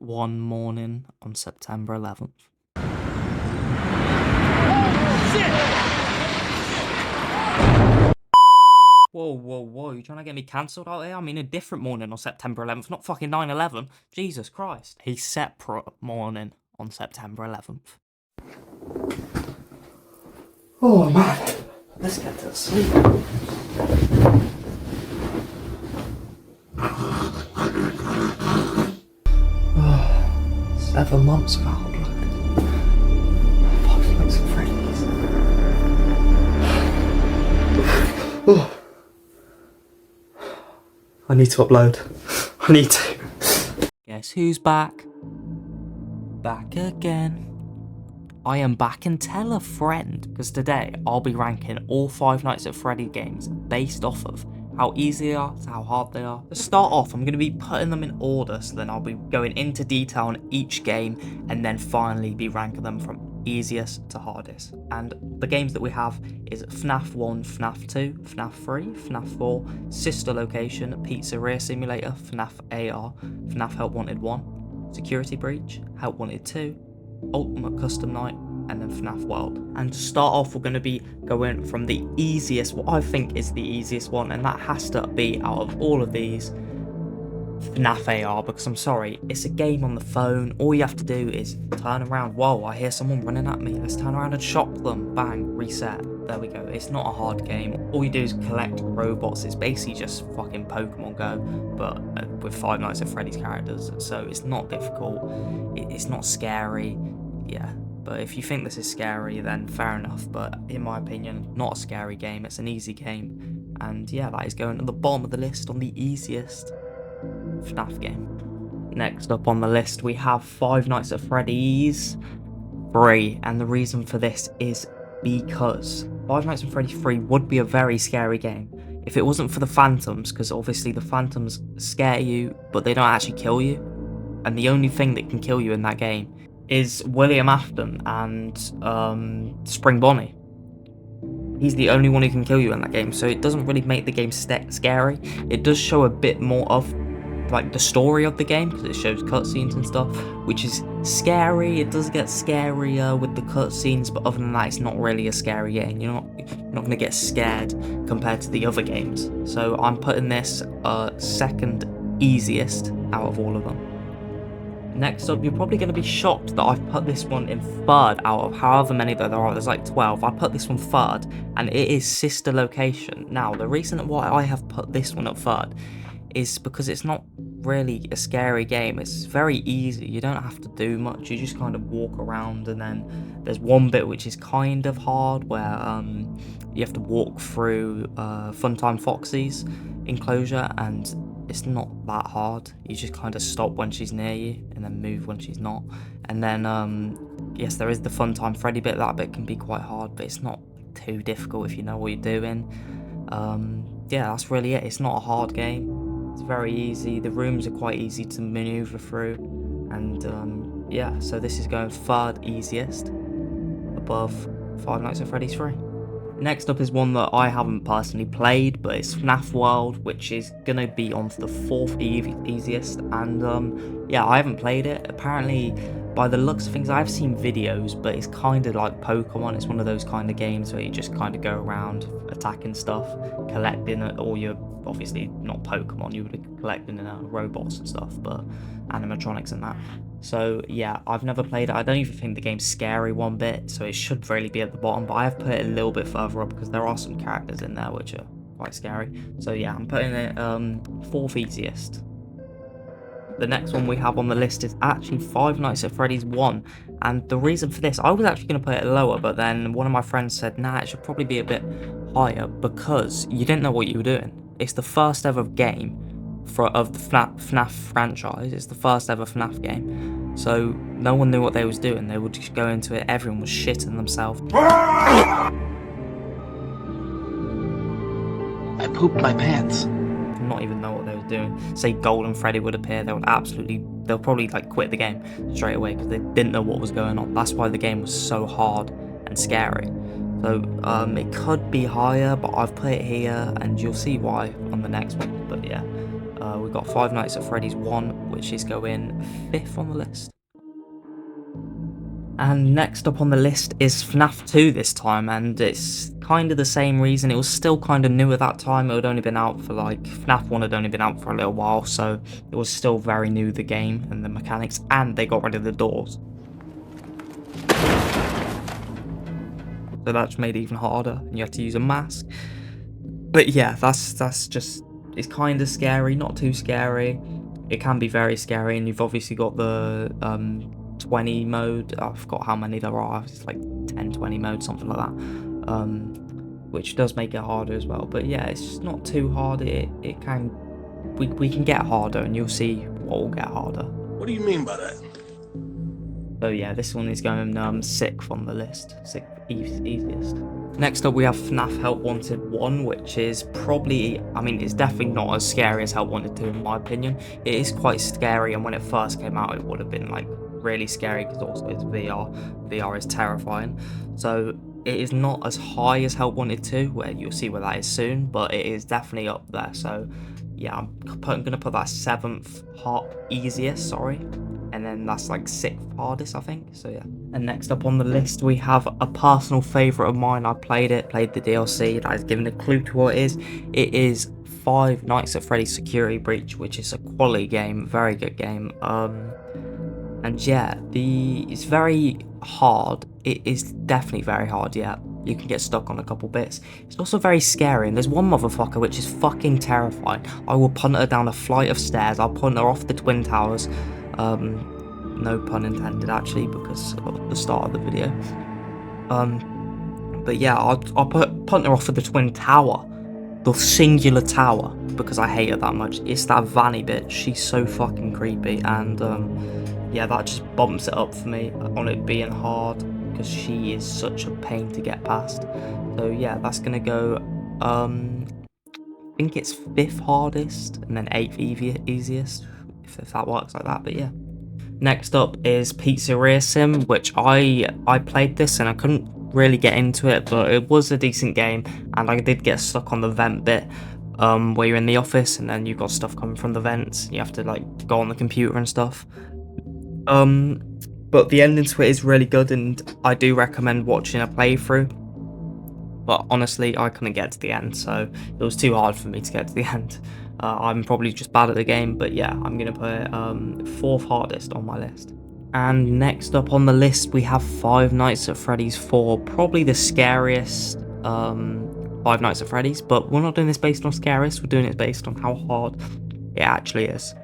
one morning on September 11th. Whoa, you trying to get me cancelled out here? I mean a different morning on September 11th, not fucking 9/11. Jesus Christ. A separate morning on September 11th. Oh man, let's get to sleep. 7 months of uploaded. Fucking like some friends. I need to upload. I need to. Guess who's back? Back again. I am back, and tell a friend, because today I'll be ranking all 5 Nights at Freddy games based off of how easy they are to how hard they are. To start off, I'm going to be putting them in order, so then I'll be going into detail on each game and then finally be ranking them from easiest to hardest. And the games that we have is FNAF 1, FNAF 2, FNAF 3, FNAF 4, Sister Location, Pizzeria Simulator, FNAF AR, FNAF Help Wanted 1, Security Breach, Help Wanted 2, Ultimate Custom Night, and then FNAF World. And to start off, we're going to be going from the easiest, what I think is the easiest one, and that has to be out of all of these, FNAF AR, because I'm sorry, it's a game on the phone. All you have to do is turn around. Whoa, I hear someone running at me. Let's turn around and shock them. Bang, reset. There we go. It's not a hard game. All you do is collect robots. It's basically just fucking Pokemon Go, but with 5 Nights at Freddy's characters. So it's not difficult. It's not scary. Yeah. But if you think this is scary, then fair enough. But in my opinion, not a scary game. It's an easy game. And yeah, that is going to the bottom of the list on the easiest FNAF game. Next up on the list, we have 5 Nights at Freddy's 3. And the reason for this is because 5 Nights at Freddy's 3 would be a very scary game if it wasn't for the phantoms, because obviously the phantoms scare you, but they don't actually kill you. And the only thing that can kill you in that game is William Afton and Spring Bonnie. He's the only one who can kill you in that game, so it doesn't really make the game scary. It does show a bit more of like the story of the game, because it shows cutscenes and stuff, which is scary. It does get scarier with the cutscenes, but other than that, it's not really a scary game. You're not gonna get scared compared to the other games. So I'm putting this second easiest out of all of them. Next up, you're probably going to be shocked that I've put this one in third out of however many there are. There's like 12. I put this one third, and it is Sister Location. Now, the reason why I have put this one at third is because it's not really a scary game. It's very easy. You don't have to do much. You just kind of walk around, and then there's one bit which is kind of hard where you have to walk through Funtime Foxy's enclosure, and it's not that hard. You just kind of stop when she's near you and then move when she's not. And then yes, there is the Funtime Freddy bit. That bit can be quite hard, but it's not too difficult if you know what you're doing. Yeah, that's really it. It's not a hard game. It's very easy. The rooms are quite easy to maneuver through, and yeah, so this is going third easiest above 5 Nights at Freddy's 3. Next up is one that I haven't personally played, but it's FNAF World, which is going to be on the 4th easiest, and yeah, I haven't played it. Apparently, by the looks of things, I've seen videos, but it's kind of like Pokemon. It's one of those kind of games where you just kind of go around attacking stuff, collecting all your, obviously not Pokemon, you would be collecting robots and stuff, but animatronics and that. So yeah, I've never played it. I don't even think the game's scary one bit, so it should really be at the bottom, but I have put it a little bit further up because there are some characters in there which are quite scary. So yeah, I'm putting it 4th easiest. The next one we have on the list is actually 5 Nights at Freddy's 1, and the reason for this, I was actually going to put it lower, but then one of my friends said, nah, it should probably be a bit higher because you didn't know what you were doing. It's the first ever game of the FNAF franchise. It's the first ever FNAF game, so no one knew what they was doing. They would just go into it, everyone was shitting themselves. I pooped my pants. Not even know what they were doing. Say Golden Freddy would appear, they'll probably like quit the game straight away because they didn't know what was going on. That's why the game was so hard and scary. So it could be higher, but I've put it here, and you'll see why on the next one. But yeah, We've got Five Nights at Freddy's 1, which is going 5th on the list. And next up on the list is FNAF 2 this time, and it's kind of the same reason. It was still kind of new at that time. It had only been out for FNAF 1 had only been out for a little while, so it was still very new, the game and the mechanics, and they got rid of the doors. So that just made it even harder, and you have to use a mask. But yeah, that's just, it's kind of scary, not too scary. It can be very scary, and you've obviously got the 20 mode. I forgot how many there are. It's like 10, 20 mode, something like that. Which does make it harder as well. But yeah, it's just not too hard. It can, we can get harder, and you'll see what will get harder. What do you mean by that? So yeah, this one is going 6th on the list. 6th easiest. Next up we have FNAF Help Wanted 1, which is probably, I mean, it's definitely not as scary as Help Wanted 2 in my opinion. It is quite scary, and when it first came out it would have been like really scary because also it's VR. VR is terrifying. So it is not as high as Help Wanted 2, where you'll see where that is soon, but it is definitely up there. So yeah, I'm gonna put that 7th easiest, sorry. And then that's like 6th hardest, I think. So yeah. And next up on the list we have a personal favourite of mine. I played the DLC. That is giving a clue to what it is. It is Five Nights at Freddy's Security Breach, which is a quality game, very good game. And yeah, it's very hard. It is definitely very hard, yeah. You can get stuck on a couple bits. It's also very scary, and there's one motherfucker which is fucking terrifying. I will punt her down a flight of stairs. I'll punt her off the Twin Towers. No pun intended actually, because of the start of the video. But yeah, I'll punt her off of the Twin Tower. The singular tower, because I hate her that much. It's that Vanny bitch. She's so fucking creepy, and yeah, that just bumps it up for me on it being hard, because she is such a pain to get past. So yeah, that's gonna go, I think it's 5th hardest, and then 8th easiest, if that works like that, but yeah. Next up is Pizzeria Sim, which I played this and I couldn't really get into it, but it was a decent game, and I did get stuck on the vent bit, where you're in the office and then you've got stuff coming from the vents, you have to like go on the computer and stuff. But the ending to it is really good, and I do recommend watching a playthrough. But honestly, I couldn't get to the end, so it was too hard for me to get to the end. I'm probably just bad at the game, but yeah, I'm going to put it 4th hardest on my list. And next up on the list, we have Five Nights at Freddy's 4, probably the scariest Five Nights at Freddy's, but we're not doing this based on scariest, we're doing it based on how hard it actually is.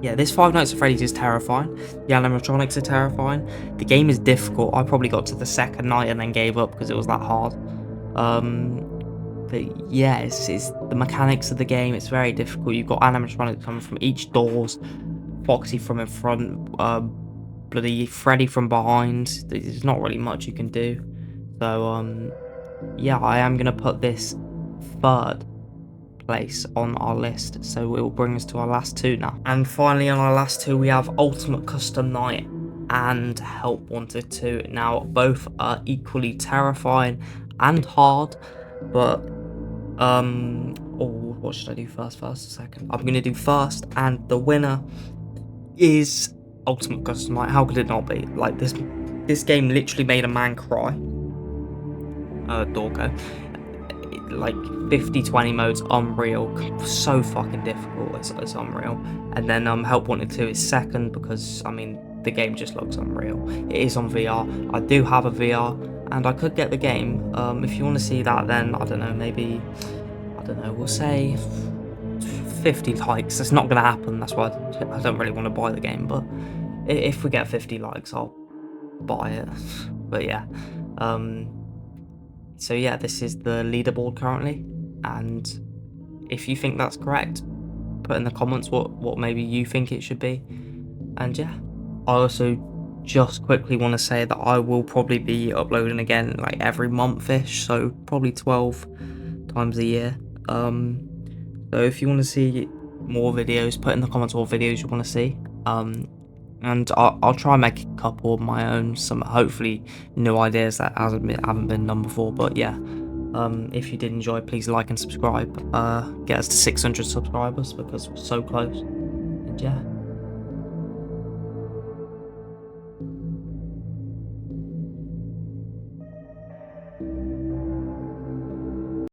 Yeah, this Five Nights at Freddy's is terrifying. The animatronics are terrifying. The game is difficult. I probably got to the 2nd night and then gave up because it was that hard. But yeah, it's the mechanics of the game. It's very difficult. You've got animatronics coming from each doors, Foxy from in front, bloody Freddy from behind. There's not really much you can do. So yeah, I am gonna put this 3rd place on our list, so it will bring us to our last 2 now. And finally on our last 2 we have Ultimate Custom Night and Help Wanted 2. Now both are equally terrifying and hard, but what should I do first? Second? I'm gonna do first, and the winner is Ultimate Custom Night. How could it not be? Like, this game literally made a man cry. Dorko. Like 50-20 modes, unreal, so fucking difficult, it's unreal. And then Help Wanted 2 is 2nd, because I mean the game just looks unreal. It is on VR. I do have a VR, and I could get the game. If you want to see that, then I don't know, maybe, I don't know, we'll say 50 likes. It's not gonna happen, that's why I don't really want to buy the game, but if we get 50 likes I'll buy it. But yeah, so yeah, this is the leaderboard currently, and if you think that's correct, put in the comments what maybe you think it should be. And yeah, I also just quickly want to say that I will probably be uploading again like every month-ish, so probably 12 times a year. So if you want to see more videos, put in the comments what videos you want to see, and I'll try and make a couple of my own, some hopefully new ideas that haven't been done before. But yeah, If you did enjoy, please like and subscribe. Get us to 600 subscribers because we're so close. And yeah.